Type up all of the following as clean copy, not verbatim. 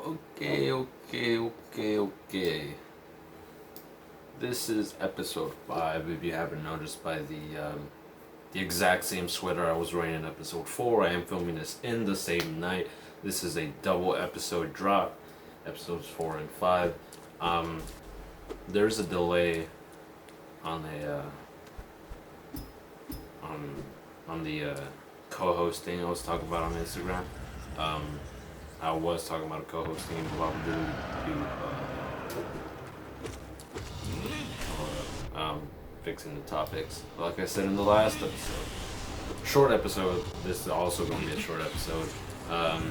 Okay. This is episode 5. If you haven't noticed by the exact same sweater I was wearing in episode 4, I am filming this in the same night. This is a double episode drop, episodes 4 and 5. There's a delay on the co-hosting I was talking about on Instagram. I was talking about co-hosting while fixing the topics. Like I said in the last episode, short episode. This is also going to be a short episode. I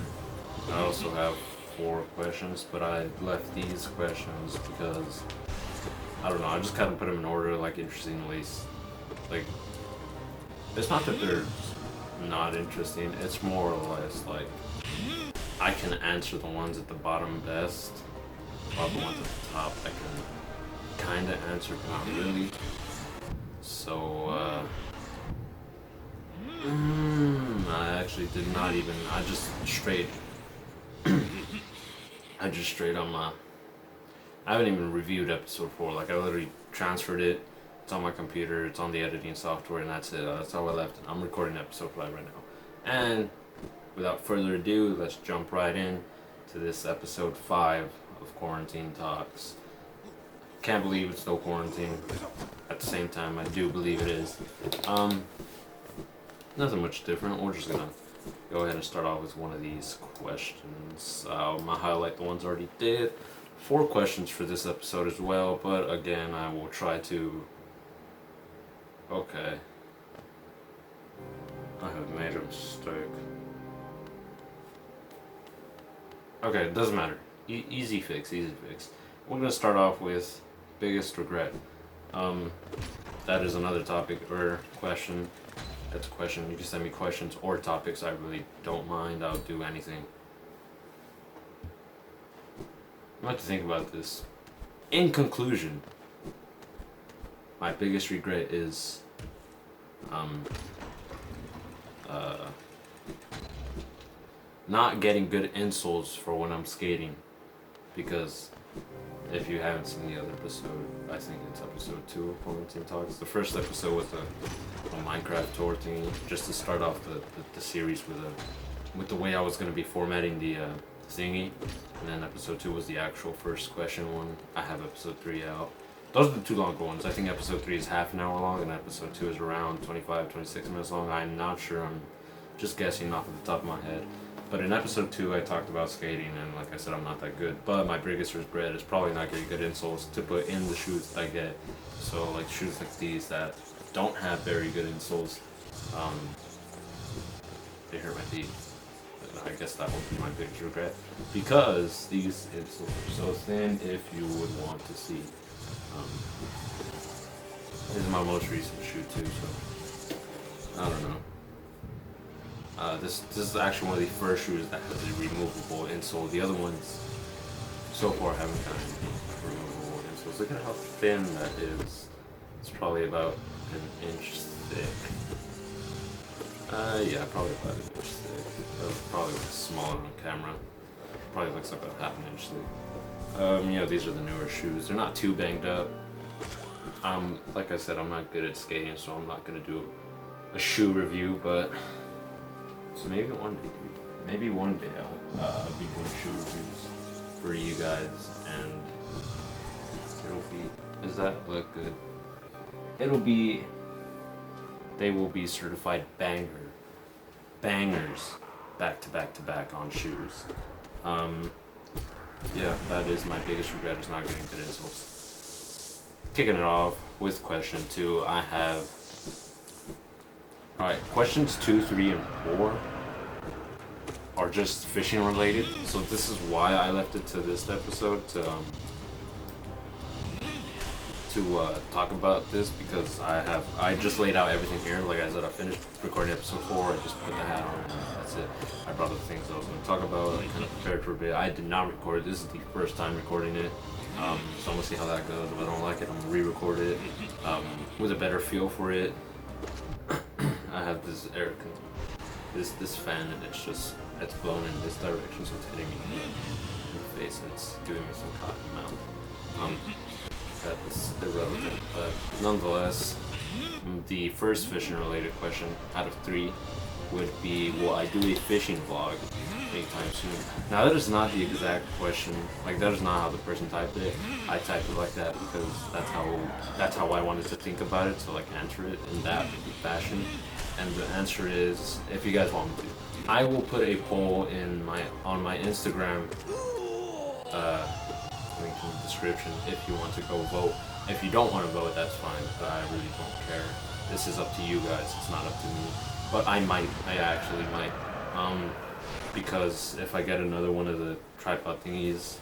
also have 4 questions, but I left these questions because I don't know. I just kind of put them in order, like interestingly. Like, it's not that they're not interesting. It's more or less like I can answer the ones at the bottom best, while the ones at the top I can kind of answer, but not really. So, I actually did not even. I just straight on my. I haven't even reviewed episode 4. Like, I literally transferred it. It's on my computer. It's on the editing software, and that's it. That's how I left it. I'm recording episode 5 right now, and without further ado, let's jump right in to this episode 5 of Quarantine Talks. Can't believe it's still quarantine. At the same time, I do believe it is. Nothing much different. We're just gonna go ahead and start off with one of these questions. I'll highlight the ones I already did. 4 questions for this episode as well, but again, I will try to... Okay. I have made a mistake. Okay, it doesn't matter. Easy fix. We're gonna start off with biggest regret. That is another topic or question. That's a question. You can send me questions or topics. I really don't mind. I'll do anything. I have to think about this. In conclusion, my biggest regret is not getting good insoles for when I'm skating, because if you haven't seen the other episode, I think it's episode 2 of Quarantine Talks. The first episode was a Minecraft tour thing, just to start off the series with the way I was going to be formatting the thingy. And then episode 2 was the actual first question one. I have episode 3 out. Those are the 2 longer ones. I think episode 3 is half an hour long, and episode 2 is around 25-26 minutes long. I'm not sure. I'm just guessing off of the top of my head. But in episode 2, I talked about skating, and like I said, I'm not that good. But my biggest regret is probably not getting good insoles to put in the shoes that I get. So, like shoes like these that don't have very good insoles, they hurt my feet. I guess that would be my biggest regret, because these insoles are so thin. If you would want to see, this is my most recent shoe too. So I don't know. This is actually one of the first shoes that has a removable insole. The other ones so far haven't gotten removable insoles. Look at how thin that is. It's probably about an inch thick. Yeah, probably about an inch thick. Probably looks smaller on camera. Probably looks like about half an inch thick. These are the newer shoes. They're not too banged up. Like I said, I'm not good at skating, so I'm not gonna do a shoe review, but so maybe one day I'll be doing shoe reviews for you guys, and does that look good? They will be certified bangers, back to back on shoes. Yeah, that is my biggest regret, is not getting good insoles. Kicking it off with question 2, I have. Alright, questions 2, 3, and 4 are just fishing related, so this is why I left it to this episode to talk about this, because I just laid out everything here. Like I said, I finished recording episode 4, I just put the hat on, and that's it. I brought the things I was going to talk about, I kind of prepared for a bit. I did not record it. This is the first time recording it, so I'm going to see how that goes. If I don't like it, I'm going to re-record it with a better feel for it. I have this this fan, and it's blown in this direction, so it's hitting me in the face. It's giving me some cotton mouth. That is irrelevant, but nonetheless, the first fishing related question out of 3 would be, will I do a fishing vlog anytime soon? Now that is not the exact question, like that is not how the person typed it. I typed it like that because that's how I wanted to think about it, to like answer it in that fashion. And the answer is, if you guys want me to, I will put a poll on my Instagram link in the description if you want to go vote. If you don't want to vote, that's fine, but I really don't care. This is up to you guys, it's not up to me. But I actually might, because if I get another one of the tripod thingies,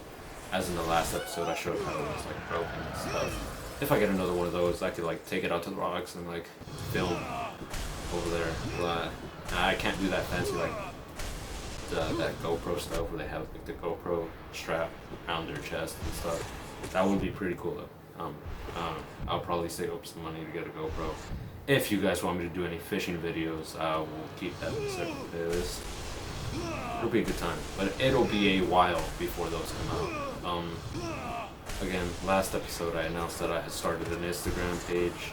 as in the last episode I showed how it was like broken and stuff. If I get another one of those, I could like take it out to the rocks and like film over there. But I can't do that fancy like that GoPro stuff where they have like the GoPro strap around their chest and stuff. That would be pretty cool though. I'll probably save up some money to get a GoPro. If you guys want me to do any fishing videos, I will keep that in a separate playlist. It'll be a good time, but it'll be a while before those come out. Again, last episode I announced that I had started an Instagram page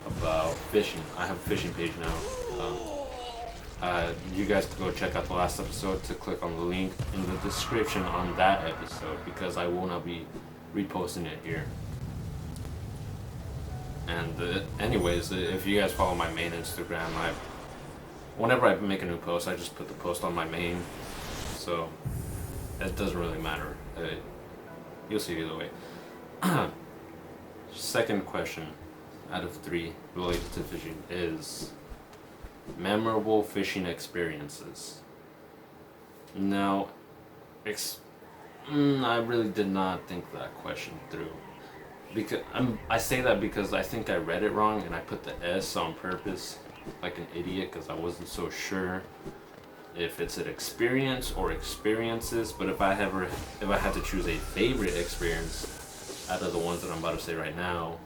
about fishing. I have a fishing page now. You guys can go check out the last episode to click on the link in the description on that episode, because I will not be reposting it here. And anyways, if you guys follow my main Instagram, whenever I make a new post, I just put the post on my main, so it doesn't really matter. You'll see either way. Second question out of 3 related to fishing is memorable fishing experiences. Now, I really did not think that question through. Because I say that because I think I read it wrong and I put the S on purpose, like an idiot, because I wasn't so sure if it's an experience or experiences. But if I had to choose a favorite experience out of the ones that I'm about to say right now,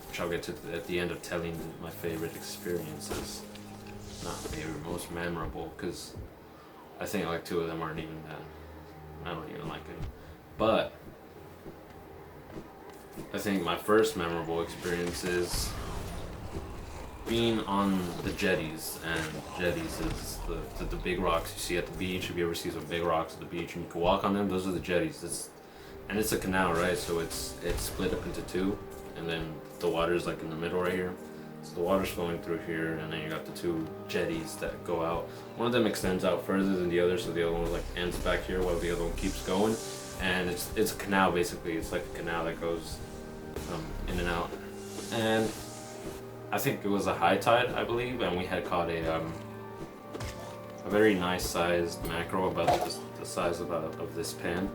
which I'll get to at the end of telling my favorite experiences. Not favorite, most memorable, because I think like 2 of them aren't even that. I don't even like it. But I think my first memorable experience is being on the jetties, and jetties is the big rocks you see at the beach. If you ever see some big rocks at the beach and you can walk on them, those are the jetties. And it's a canal, right? So it's split up into 2, and then the water's like in the middle right here. So the water's flowing through here, and then you got the 2 jetties that go out. One of them extends out further than the other, so the other one like ends back here while the other one keeps going. And it's a canal basically. It's like a canal that goes in and out. And I think it was a high tide, I believe, and we had caught a very nice sized mackerel, about the size of this pan.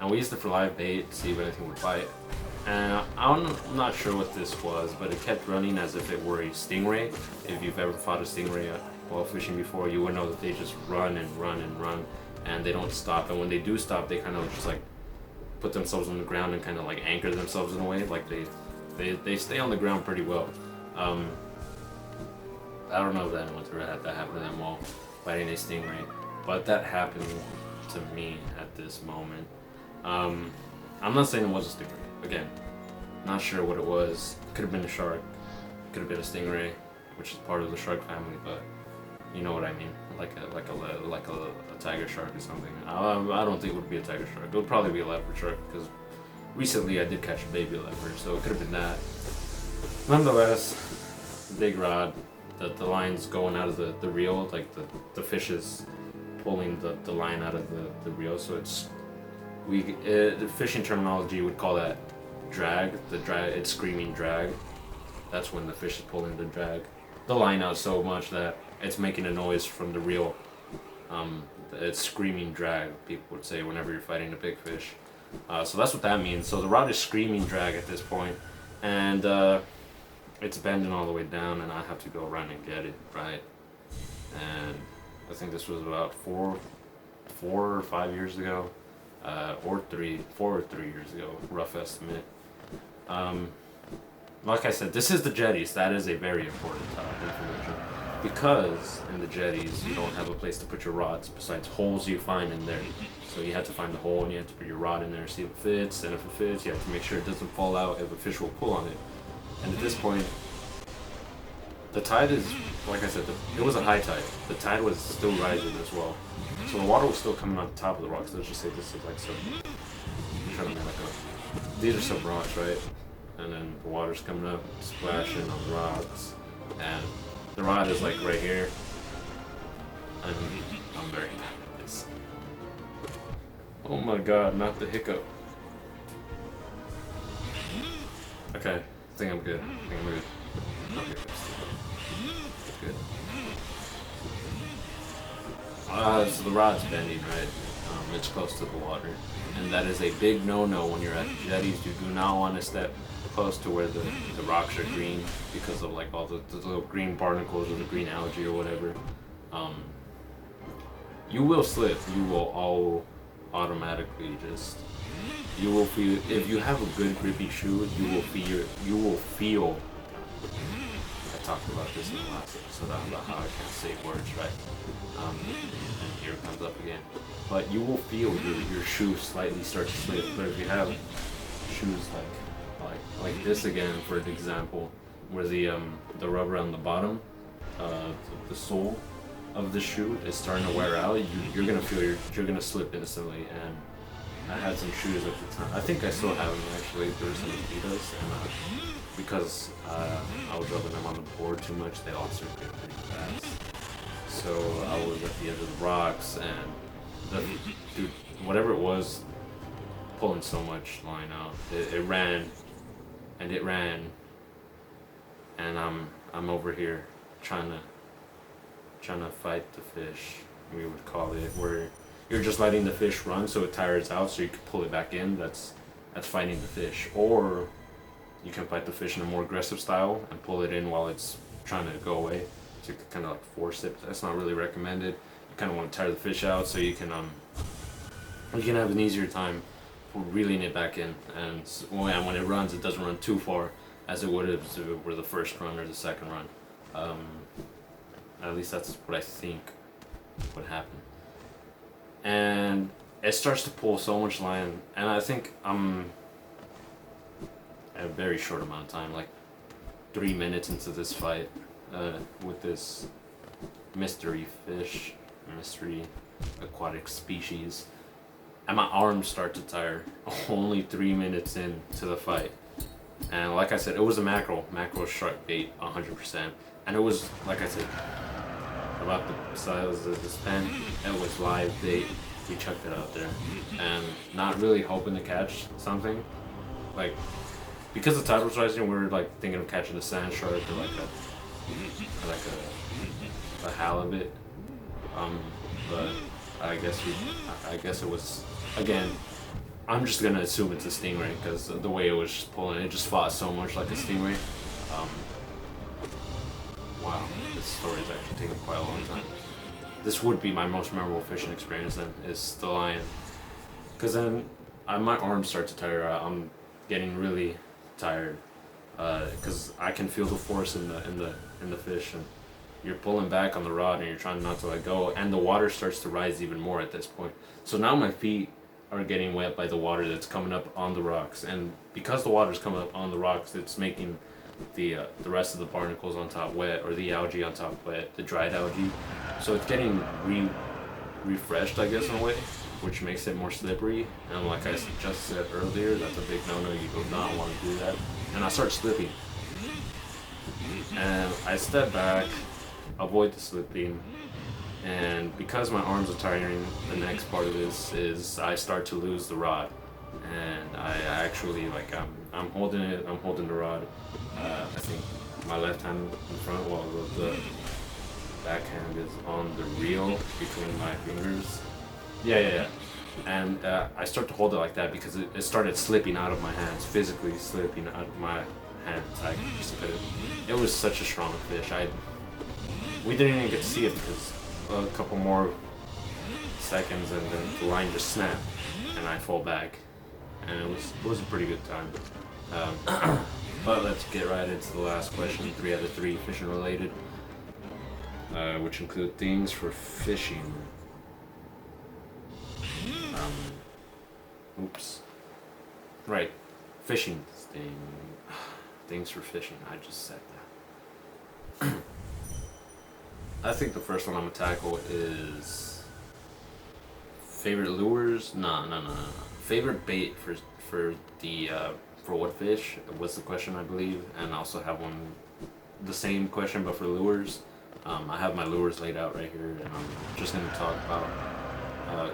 And we used it for live bait to see if anything would bite. And I'm not sure what this was, but it kept running as if it were a stingray. If you've ever fought a stingray while fishing before, you would know that they just run and run and run, and they don't stop. And when they do stop, they kind of just like put themselves on the ground and kind of like anchor themselves in a way. Like they stay on the ground pretty well. I don't know if anyone's ever had that happen to them while fighting a stingray, but that happened to me at this moment. I'm not saying it was a stingray. Again, not sure what it was. Could have been a shark. Could have been a stingray, which is part of the shark family, but you know what I mean. Like a tiger shark or something. I don't think it would be a tiger shark. It would probably be a leopard shark, because recently I did catch a baby leopard, so it could have been that. Nonetheless, big rod. The line's going out of the reel, like the fish is pulling the line out of the reel, so the fishing terminology would call that drag. It's screaming drag. That's when the fish is pulling the line out so much that it's making a noise from the reel. It's screaming drag, people would say, whenever you're fighting a big fish. So that's what that means. So the rod is screaming drag at this point, and it's bending all the way down, and I have to go run and get it, right? And I think this was about 4 or 5 years ago, or 4 or 3 years ago, rough estimate. Like I said, this is the jetties. That is a very important information. because in the jetties you don't have a place to put your rods besides holes you find in there. So you have to find the hole and you have to put your rod in there, see if it fits, and if it fits, you have to make sure it doesn't fall out if a fish will pull on it. And at this point, the tide is, like I said, it was a high tide. The tide was still rising as well. So the water was still coming on top of the rocks. Let's just say this is like some, I'm trying to make like these are some rocks, right? And then the water's coming up, splashing on the rocks. And the rod is like right here. And I'm very bad at this. Oh my god, not the hiccup. Okay, I think I'm good. I think I'm good. Not hiccups. Good. So the rod's bending, right? It's close to the water. And that is a big no-no when you're at jetties. You do not want to step close to where the rocks are green because of like all the little green barnacles or the green algae or whatever. You will slip. You will all automatically just, you will feel, if you have a good grippy shoe, you will feel, I talked about this in the last episode about how I can't say words right, and here it comes up again, but you will feel your shoe slightly start to slip. But if you have shoes like this again, for an example, where the rubber on the bottom, the sole of the shoe is starting to wear out, you're gonna feel you're gonna slip instantly. And I had some shoes at the time. I think I still have them actually. There were some Adidas, and because I was rubbing them on the board too much, they lost their grip pretty fast. So I was at the edge of the rocks, and dude, whatever it was, pulling so much line out, it ran, and it ran, and I'm over here trying to fight the fish, we would call it, where you're just letting the fish run so it tires out so you can pull it back in. That's fighting the fish. Or you can fight the fish in a more aggressive style and pull it in while it's trying to go away. So you can kind of like force it. That's not really recommended. You kind of want to tire the fish out so you can have an easier time reeling it back in. And when it runs, it doesn't run too far as it would if it were the first run or the second run. At least that's what I think would happen. And it starts to pull so much line, and I think I'm a very short amount of time, like 3 minutes into this fight with this mystery fish, mystery aquatic species, and my arms start to tire only 3 minutes into the fight. And like I said, it was a mackerel shark bait, 100%. And it was, like I said, about the size of this pen. It was live bait. We chucked it out there, and not really hoping to catch something. Like, because the tide was rising, we were like thinking of catching a sand shark or like a halibut. But I guess it was, again, I'm just gonna assume it's a stingray because the way it was just pulling, it just fought so much like a stingray. Wow, this story's actually taken quite a long time. This would be my most memorable fishing experience then, is the lion. Because then my arms start to tire out. I'm getting really tired because I can feel the force in the fish, and you're pulling back on the rod and you're trying not to let go, and the water starts to rise even more at this point. So now my feet are getting wet by the water that's coming up on the rocks, and because the water's coming up on the rocks, it's making the rest of the barnacles on top wet, or the algae on top wet, the dried algae. So it's getting refreshed, I guess, in a way, which makes it more slippery. And like I just said earlier, that's a big no-no. You do not want to do that. And I start slipping, and I step back, avoid the slipping, and because my arms are tiring, the next part of this is I start to lose the rod. And I actually, like, I'm holding it, I'm holding the rod. I think my left hand in front, while the backhand is on the reel between my fingers. Yeah. And I start to hold it like that because it started slipping out of my hands, physically slipping out of my hands. It was such a strong fish. We didn't even get to see it because a couple more seconds and then the line just snapped and I fall back. And it was a pretty good time. But let's get right into the last question, 3 out of 3 fishing related. which include things for fishing. Oops. Right, fishing things for fishing. I just said that. I think the first one I'm gonna tackle is favorite lures. No. Favorite bait for what fish was the question, I believe, and I also have one, the same question but for lures. I have my lures laid out right here, and I'm just gonna talk about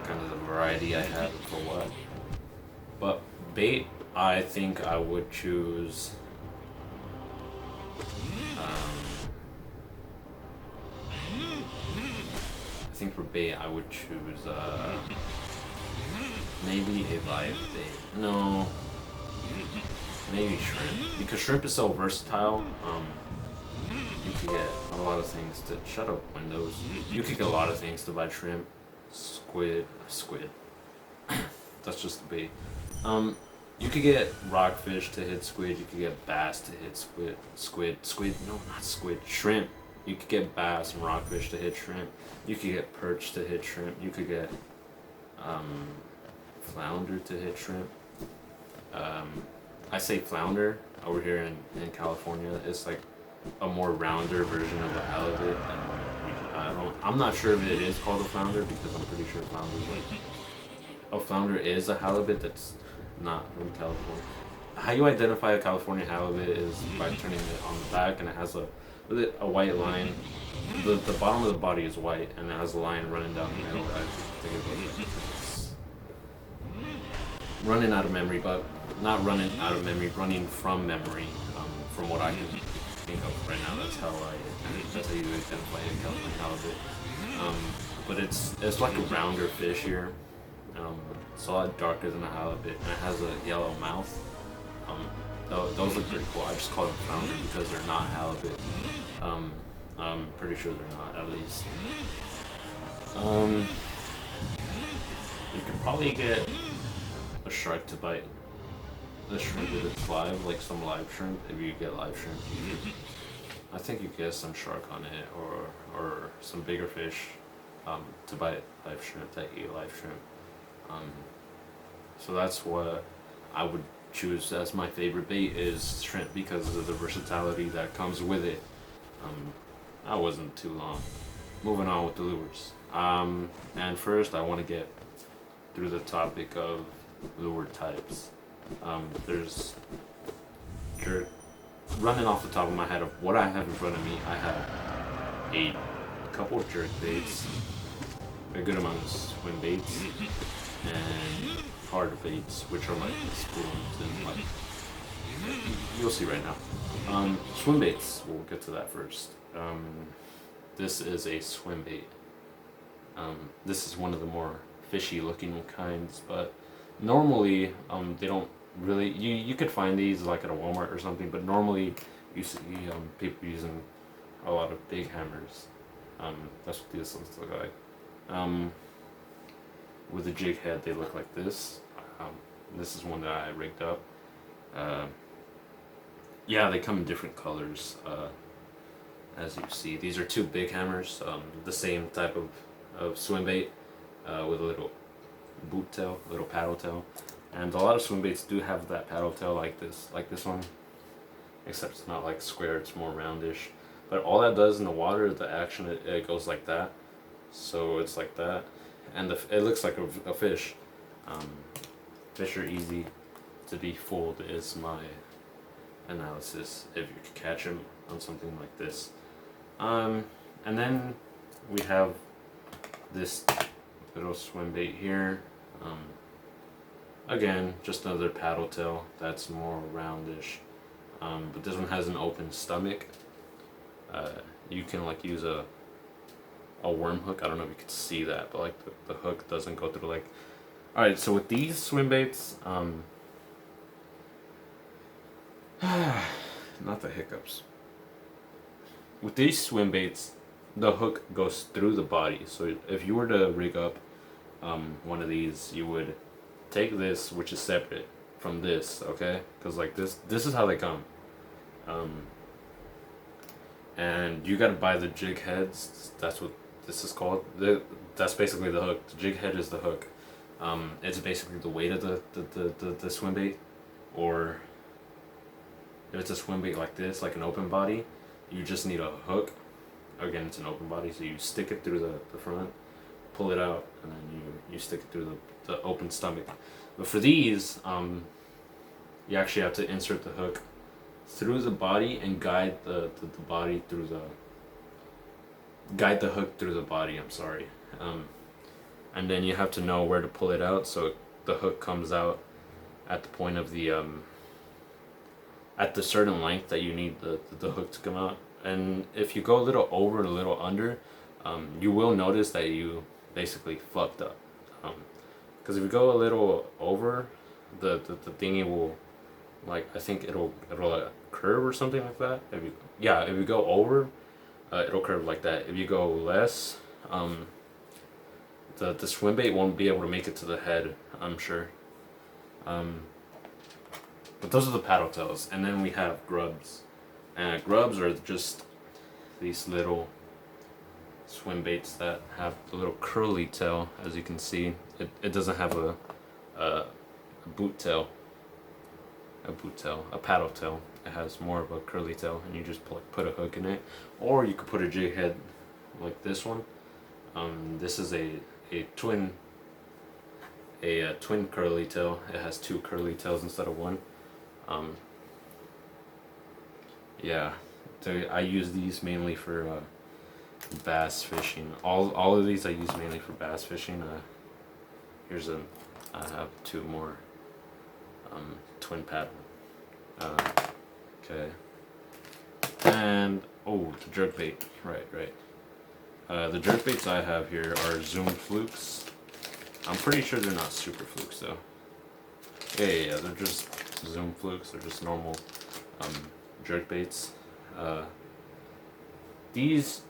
kind of the variety I have for what. But bait, I think I would choose. I think for bait, I would choose maybe a live bait. No, maybe shrimp, because shrimp is so versatile. You could get a lot of things to shut up windows. You could get a lot of things to buy shrimp, squid. That's just the bait. You could get rockfish to hit squid. You could get bass to hit squid. No, not squid. Shrimp. You could get bass and rockfish to hit shrimp. You could get perch to hit shrimp. You could get flounder to hit shrimp. I say flounder over here in California. It's like a more rounder version of a halibut. I'm not sure if it is called a flounder, because I'm pretty sure a flounder is a halibut that's not from California. How you identify a California halibut is by turning it on the back, and it has a white line. The bottom of the body is white, and it has a line running down the middle. I think it was running out of memory, but not running out of memory, running from memory. From what I can think of right now, that's how you identify a California halibut. But it's like a rounder fish here. It's a lot darker than a halibut, and it has a yellow mouth. Those look pretty cool. I just call them flounder because they're not halibut. I'm pretty sure they're not, at least. You could probably get a shark to bite the shrimp if it's live, like some live shrimp. If you get live shrimp, I think you get some shark on it, or some bigger fish to bite live shrimp, that eat live shrimp. So that's what I would choose as my favorite bait, is shrimp, because of the versatility that comes with it. That wasn't too long. Moving on with the lures. And first I want to get through the topic of lure types. There's running off the top of my head of what I have in front of me. I have a couple of jerk baits, a good amount of swim baits, and hard baits, which are like spoons and like, you'll see right now. Swim baits, we'll get to that first. This is a swim bait. This is one of the more fishy looking kinds, but normally they don't really, you could find these like at a Walmart or something, but normally you see people using a lot of big hammers. That's what these ones look like. With a jig head, they look like this. This is one that I rigged up. Yeah, they come in different colors, as you see. These are two big hammers, the same type of swim bait, with a little boot tail, a little paddle tail. And a lot of swim baits do have that paddle tail like this one, except it's not like square, it's more roundish. But all that does in the water, the action, it goes like that. So it's like that. And it looks like a fish. Fish are easy to be fooled, is my analysis, if you could catch them on something like this. And then we have this little swim bait here. Again, just another paddle tail that's more roundish. But this one has an open stomach. You can like use a worm hook. I don't know if you could see that, but like the hook doesn't go through like. All right, so with these swim baits, not the hiccups. With these swim baits, the hook goes through the body. So if you were to rig up one of these, you would take this, which is separate from this, okay? Because like this is how they come. and you gotta buy the jig heads. That's what this is called. That's basically the hook. The jig head is the hook. It's basically the weight of the swim bait, or if it's a swim bait like this, like an open body, you just need a hook. Again, it's an open body, so you stick it through the front, pull it out, and then you stick it through the open stomach. But for these, you actually have to insert the hook through the body and guide the body through guide the hook through the body. I'm sorry. And then you have to know where to pull it out, so the hook comes out at the point of the at the certain length that you need the hook to come out. And if you go a little over, a little under, you will notice that you basically fucked up. Because if you go a little over, the thingy will, like, I think it'll curve or something like that. If you go over, it'll curve like that. If you go less, the swim bait won't be able to make it to the head, I'm sure. But those are the paddle tails, and then we have grubs. And grubs are just these little swim baits that have the little curly tail, as you can see. It doesn't have a boot tail, a paddle tail. It has more of a curly tail, and you just put a hook in it, or you could put a jig head like this one. This is a twin curly tail. It has two curly tails instead of one. Yeah, I use these mainly for bass fishing. All of these I use mainly for bass fishing. I have two more twin paddle. Okay. And the jerk bait. Right. The jerk baits I have here are Zoom flukes. I'm pretty sure they're not super flukes though. Yeah, they're just Zoom flukes. They're just normal jerk baits. These,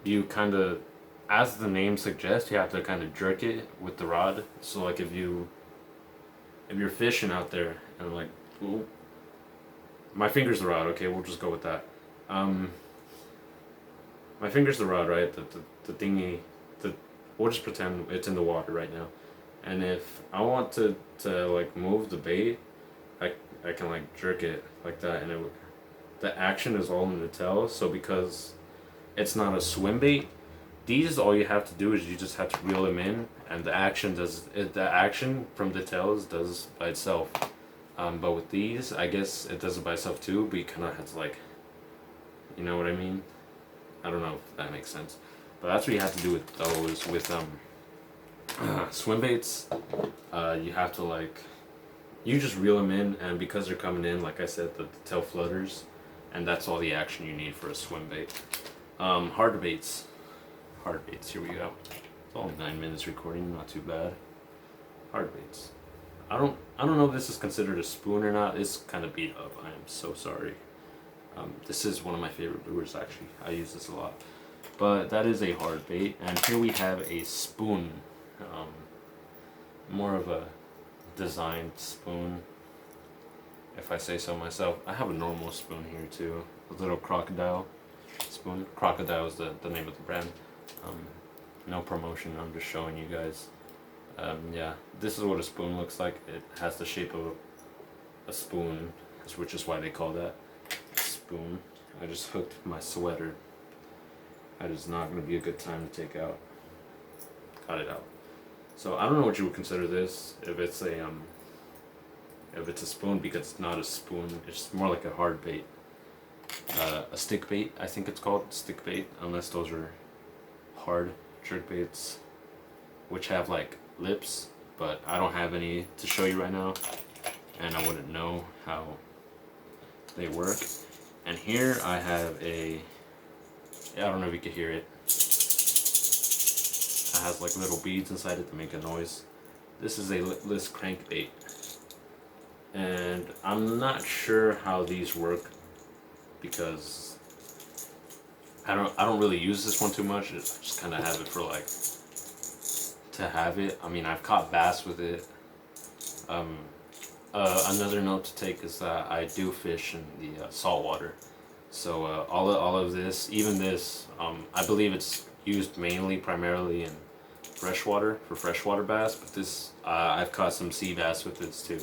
you kind of, as the name suggests, you have to kind of jerk it with the rod. So like if you're fishing out there and like, ooh, my finger's the rod. Okay, we'll just go with that. My finger's the rod, right? The thingy. We'll just pretend it's in the water right now. And if I want to like move the bait, I can like jerk it like that, and the action is all in the tail. So because it's not a swim bait, these, all you have to do is you just have to reel them in, and the action from the tails does by itself. But with these, I guess it does it by itself too, but you kind of have to, like, you know what I mean? I don't know if that makes sense. But that's what you have to do with those. With swim baits, you have to, like, you just reel them in, and because they're coming in, like I said, the tail flutters, and that's all the action you need for a swim bait. Hard baits, here we go. It's only 9 minutes recording, not too bad. Hard baits. I don't know if this is considered a spoon or not. It's kind of beat up. I am so sorry. This is one of my favorite lures, actually. I use this a lot. But that is a hard bait, and here we have a spoon. More of a designed spoon, if I say so myself. I have a normal spoon here too, a little crocodile spoon. Crocodile is the name of the brand. No promotion, I'm just showing you guys. Yeah, this is what a spoon looks like. It has the shape of a spoon, which is why they call that spoon. I just hooked my sweater. That is not going to be a good time to take out. Got it out. So I don't know what you would consider this. If it's a spoon, because it's not a spoon. It's more like a hard bait. A stick bait, I think it's called, stick bait, unless those are hard jerk baits, which have like lips, but I don't have any to show you right now, and I wouldn't know how they work. And here I have I don't know if you can hear it. It has like little beads inside it to make a noise. This is a lipless crankbait, and I'm not sure how these work because I don't really use this one too much. I just kind of have it for like to have it. I mean, I've caught bass with it. Another note to take is that I do fish in the salt water. So all of this, even this, I believe it's used mainly primarily in freshwater for freshwater bass. But this, I've caught some sea bass with this too.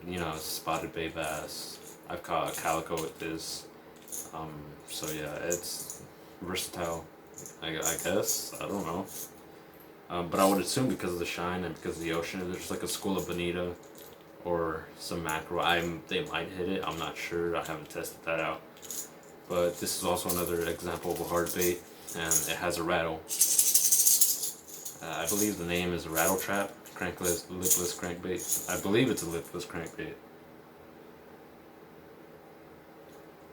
You know, spotted bay bass. I've caught calico with this. Um, so yeah, it's versatile. I guess I don't know. But I would assume because of the shine and because of the ocean, if there's like a school of bonita or some mackerel, they might hit it. I'm not sure. I haven't tested that out. But this is also another example of a hard bait, and it has a rattle. I believe the name is a rattle trap, lipless crankbait. I believe it's a lipless crankbait.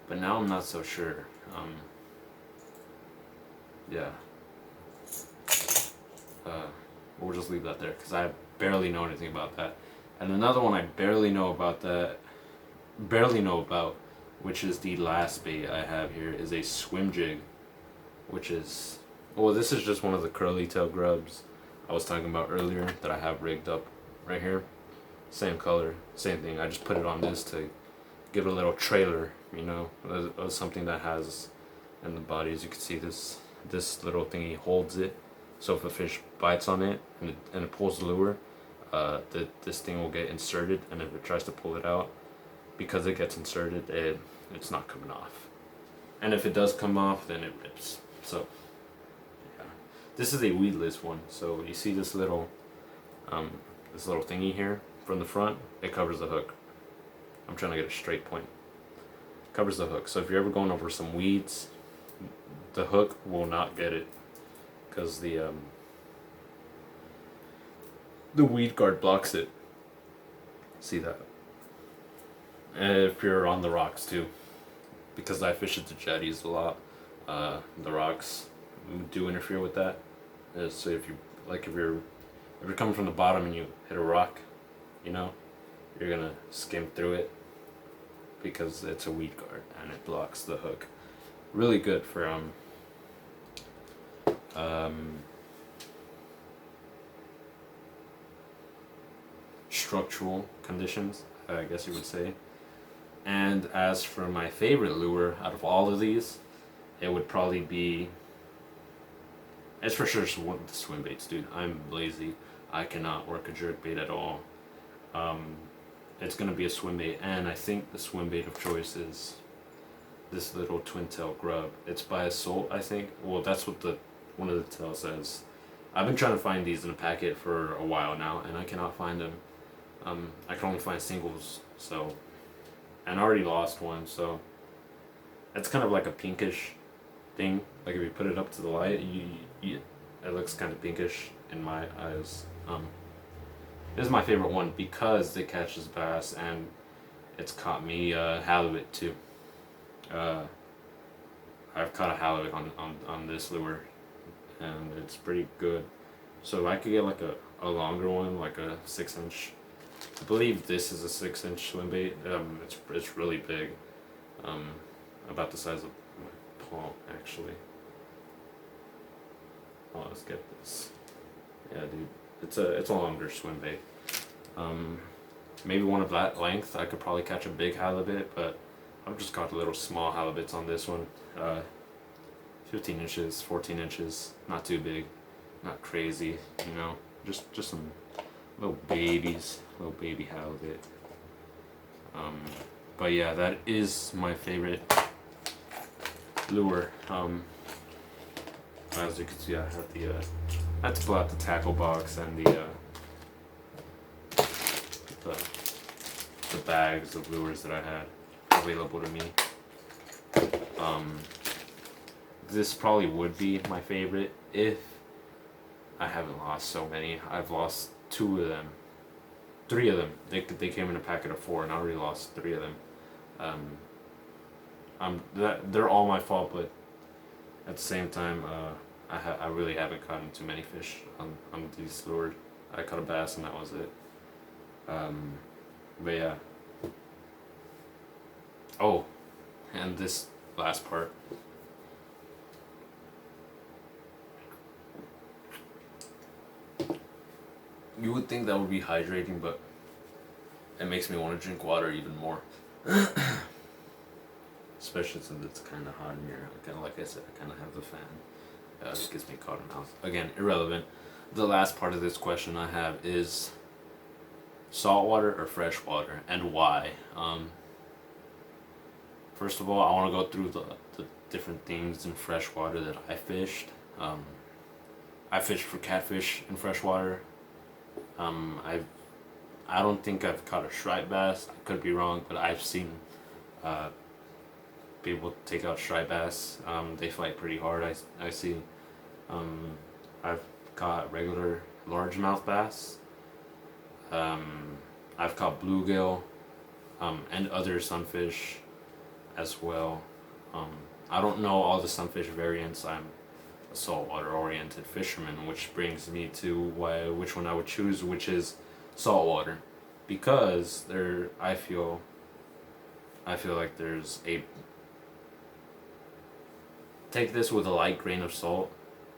But now I'm not so sure. Yeah. We'll just leave that there because I barely know anything about that. And another one I barely know about, which is the last bait I have here, is a swim jig, which is, well, this is just one of the curly tail grubs I was talking about earlier that I have rigged up right here. Same color, same thing. I just put it on this to give it a little trailer, you know, something that has in the body. As you can see, this little thingy holds it. So if a fish bites on it and it pulls the lure, this thing will get inserted, and if it tries to pull it out, because it gets inserted, it's not coming off. And if it does come off, then it rips. So yeah, this is a weedless one. So you see this little thingy here from the front, it covers the hook. I'm trying to get a straight point. Covers the hook. So if you're ever going over some weeds, the hook will not get it because the weed guard blocks it. See that? And if you're on the rocks too, because I fish at the jetties a lot, the rocks do interfere with that. So if you're coming from the bottom and you hit a rock, you know, you're gonna skim through it because it's a weed guard and it blocks the hook. Really good for structural conditions, I guess you would say. And as for my favorite lure out of all of these, it would probably be, it's for sure the swim baits, dude. I'm lazy. I cannot work a jerk bait at all. It's gonna be a swim bait, and I think the swim bait of choice is this little twin tail grub. It's by Assault, I think. Well, that's what one of the tails says. I've been trying to find these in a packet for a while now, and I cannot find them. I can only find singles, so, and I already lost one, so it's kind of like a pinkish thing. Like if you put it up to the light, it looks kind of pinkish in my eyes. This is my favorite one because it catches bass, and it's caught me halibut too. I've caught a halibut on this lure, and it's pretty good. So I could get like a longer one, like a 6-inch. I believe this is a 6-inch swim bait. It's really big, about the size of my palm actually. Oh, let's get this. Yeah, dude, it's a longer swim bait. Maybe one of that length, I could probably catch a big halibut, but I've just caught little small halibuts on this one. 15 inches, 14 inches, not too big, not crazy, you know, just some little babies, little baby halibut. But yeah, that is my favorite lure. As you can see, I had to pull out the tackle box and the bags of lures that I had available to me. This probably would be my favorite if I haven't lost so many. I've lost 2 of them. 3 of them. They came in a packet of 4, and I already lost 3 of them. They're all my fault, but at the same time, I really haven't caught too many fish on these lures. I caught a bass, and that was it. But yeah. Oh, and this last part. You would think that would be hydrating, but it makes me want to drink water even more. especially since it's kind of hot in here. Kind of like I said, I kind of have the fan. It gets me caught in mouth. Again, irrelevant. The last part of this question I have is saltwater or freshwater, and why? First of all, I want to go through the different things in freshwater that I fished. I fished for catfish in freshwater. I don't think I've caught a striped bass. I could be wrong, but I've seen people take out striped bass. They fight pretty hard. I see. I've caught regular largemouth bass. I've caught bluegill and other sunfish as well. I don't know all the sunfish variants. I'm a saltwater oriented fisherman, which brings me to which one I would choose, which is saltwater, because I feel like there's a, take this with a light grain of salt.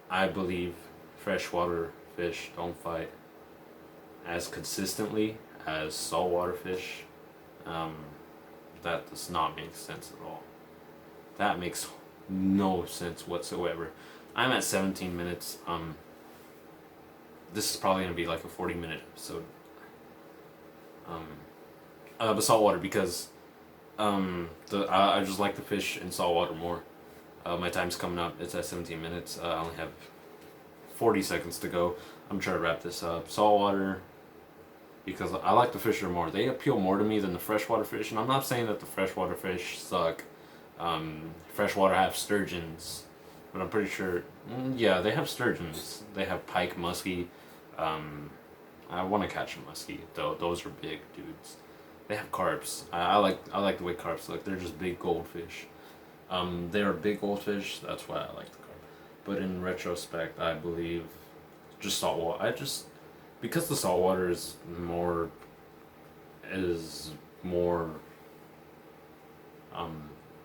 I believe freshwater fish don't fight as consistently as saltwater fish. That does not make sense at all. That makes no sense whatsoever. I'm at 17 minutes. This is probably gonna be like a 40-minute episode. But saltwater, because I just like to fish in saltwater more. My time's coming up. It's at 17 minutes. I only have 40 seconds to go. I'm trying to wrap this up. Saltwater, because I like the fish more. They appeal more to me than the freshwater fish, and I'm not saying that the freshwater fish suck. Freshwater have sturgeons, but I'm pretty sure, yeah, they have sturgeons. They have pike, muskie. I want to catch a muskie though. Those are big dudes. They have carps. I like the way carps look. They're just big goldfish. They are big goldfish. That's why I like the carp. But in retrospect, I believe just saltwater. Because the saltwater is more.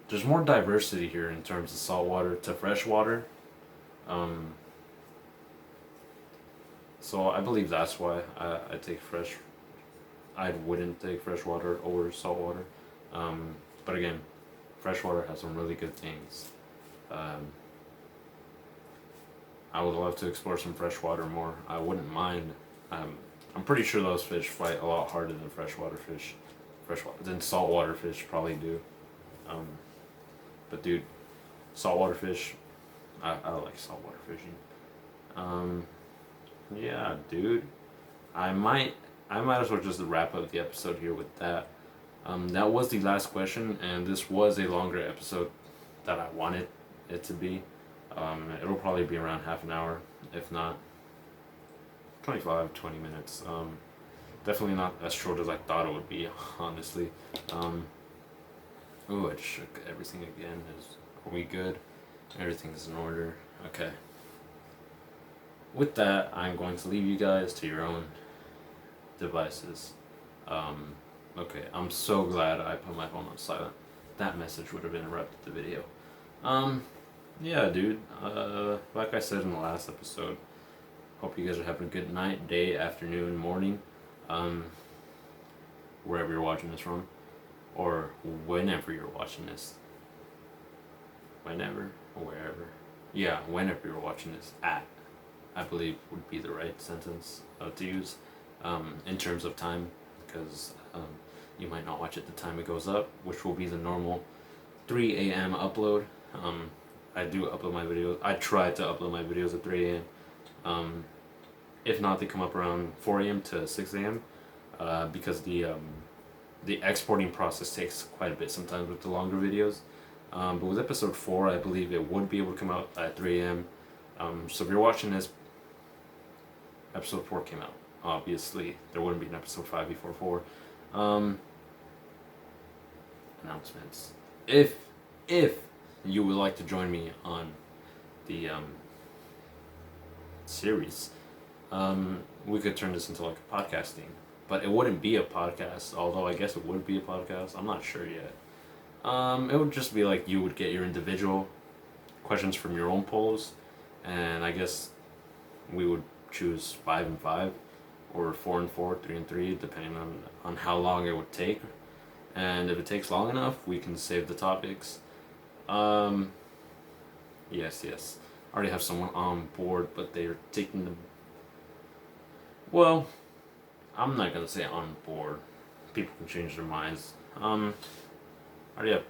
There's more diversity here in terms of saltwater to freshwater. So I believe that's why I take fresh. I wouldn't take freshwater over saltwater. But again, freshwater has some really good things. I would love to explore some freshwater more. I wouldn't mind. I'm pretty sure those fish fight a lot harder than freshwater fish. Than saltwater fish probably do. But dude, saltwater fish, I like saltwater fishing. Yeah, dude, I might as well just wrap up the episode here with that. That was the last question, and this was a longer episode that I wanted it to be. It'll probably be around half an hour, if not 20 minutes. Definitely not as short as I thought it would be, honestly. Ooh, I just shook everything again. Are we good? Everything's in order. Okay. With that, I'm going to leave you guys to your own devices. Okay, I'm so glad I put my phone on silent. That message would have interrupted the video. Yeah, dude. Like I said in the last episode, hope you guys are having a good night, day, afternoon, morning, wherever you're watching this from, or whenever you're watching this. Whenever or wherever. Yeah, whenever you're watching this at, I believe would be the right sentence to use in terms of time, because you might not watch it the time it goes up, which will be the normal 3 a.m. upload. I do upload my videos. I try to upload my videos at 3 a.m. If not, they come up around 4 a.m. to 6 a.m. Because the exporting process takes quite a bit sometimes with the longer videos. But with episode 4, I believe it would be able to come out at 3 a.m. So if you're watching this, episode 4 came out. Obviously, there wouldn't be an episode 5 before 4. Announcements. If you would like to join me on the series, we could turn this into like a podcasting. But it wouldn't be a podcast, although I guess it would be a podcast. I'm not sure yet. It would just be like you would get your individual questions from your own polls, and I guess we would choose 5 and 5, or 4 and 4, 3 and 3, depending on how long it would take. And if it takes long enough, we can save the topics. Um, yes, yes. I already have someone on board, but they're taking the. Well, I'm not gonna say on board. People can change their minds. I already have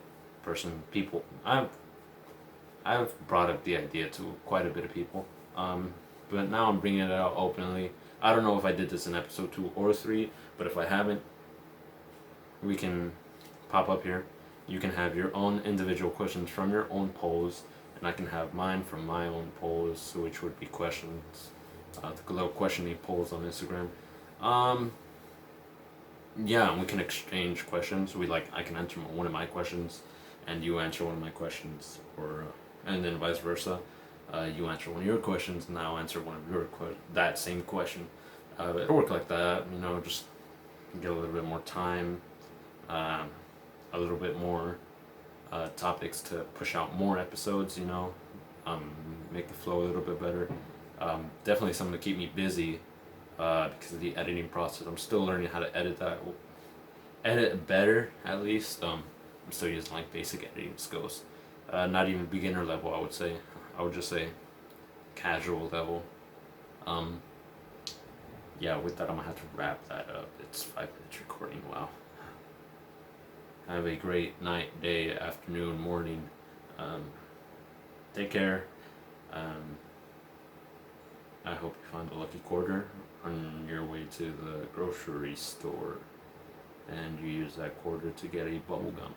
people. I've brought up the idea to quite a bit of people. But now I'm bringing it out openly. I don't know if I did this in episode 2 or 3, but if I haven't, we can pop up here. You can have your own individual questions from your own polls, and I can have mine from my own polls, which would be questions, the little questioning polls on Instagram. Um, yeah, and we can exchange questions. I can answer one of my questions, and you answer one of my questions, or and then vice versa. You answer one of your questions, and I'll answer one of your that same question. It'll work like that, just get a little bit more time, um, a little bit more topics to push out more episodes, um, make the flow a little bit better. Definitely something to keep me busy because of the editing process. I'm still learning how to edit better at least. I'm still using like basic editing skills. Not even beginner level, I would say. I would just say casual level. Um, yeah, with that, I'm gonna have to wrap that up. It's 5 minutes recording. Wow. Have a great night, day, afternoon, morning. Um, take care. Um, I hope you found a lucky quarter on your way to the grocery store and you use that quarter to get a bubble gum.